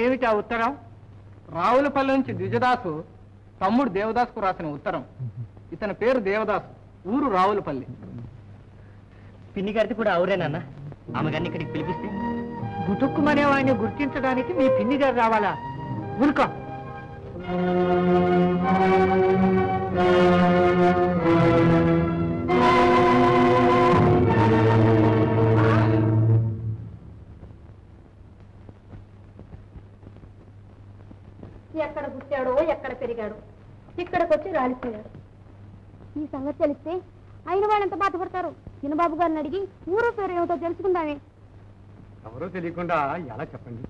ఏమిటి ఆ ఉత్తరం? రావులపల్లి నుంచి ద్విజదాసు తమ్ముడు దేవదాసుకు రాసిన ఉత్తరం. ఇతని పేరు దేవదాసు, ఊరు రావులపల్లి. పిన్ని గారిది కూడా అవురేనన్నా. ఆమె గారిని ఇక్కడికి పిలిపిస్తే గుటుక్కుమనే వాడిని గుర్తించడానికి మీ పిన్ని గారు రావాలా? ఊరుకో. ఎక్కడ పుట్టాడో ఎక్కడ పెరిగాడో ఇక్కడికి వచ్చి రాలిపోయాడు. ఈ సంగతి తెలిస్తే అయిన వాళ్ళంత బాధపడతారు. చిన్నబాబు గారిని అడిగి ఊరు పేరు ఏమిటో తెలుసుకుందామే. ఎవరో తెలియకుండా ఎలా చెప్పండి?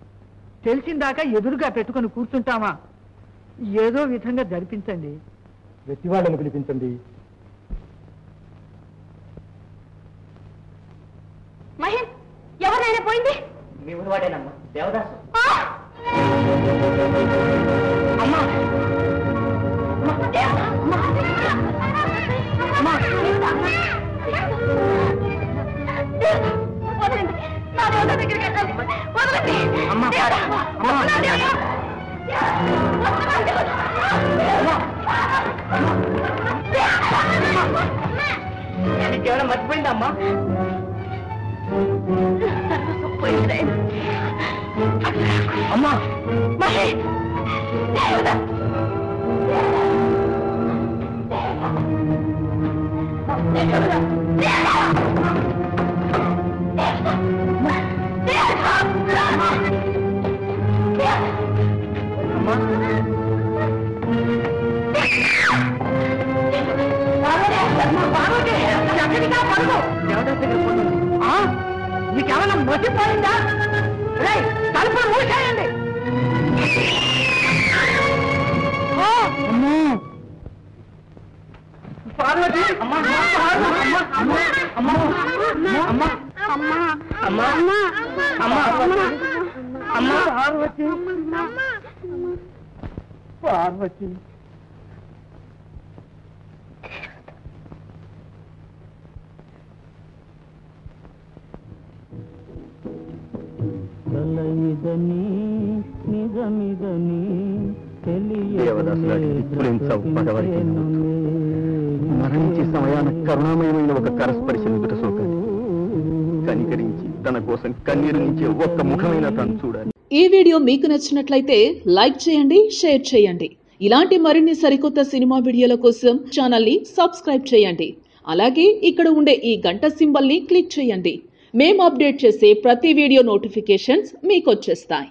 తెలిసిందాకా ఎదురుగా పెట్టుకుని కూర్చుంటామా? ఏదో విధంగా జరిపించండి. వెతి వాళ్ళని పిలిపించండి. మహేష్, ఎవరైనా పోయింది? మీ ఊరు వాడేనమ్మా, దేవదాసు. అమ్మా నీకేమైనా మర్చిపోయిందా అమ్మా? అమ్మా నీకేమన్నా మర్చిపోయిందా? తలుపులు మూసేయండి. పార్వతి, పార్వతి మరణించే సమయాన కరుణామయమైన ఒక కరస్పర్శను ఎదుట సోకాలి. కనికరించి తన కోసం కన్నీరు నుంచి ఒక్క ముఖమైన తను చూడాలి. ఈ వీడియో మీకు నచ్చినట్లయితే లైక్ చేయండి, షేర్ చేయండి. ఇలాంటి మరిన్ని సరికొత్త సినిమా వీడియోల కోసం ఛానల్ ని సబ్స్క్రైబ్ చేయండి. అలాగే ఇక్కడ ఉండే ఈ గంట సింబల్ ని క్లిక్ చేయండి. మేము అప్డేట్ చేసే ప్రతి వీడియో నోటిఫికేషన్స్ మీకు వచ్చేస్తాయి.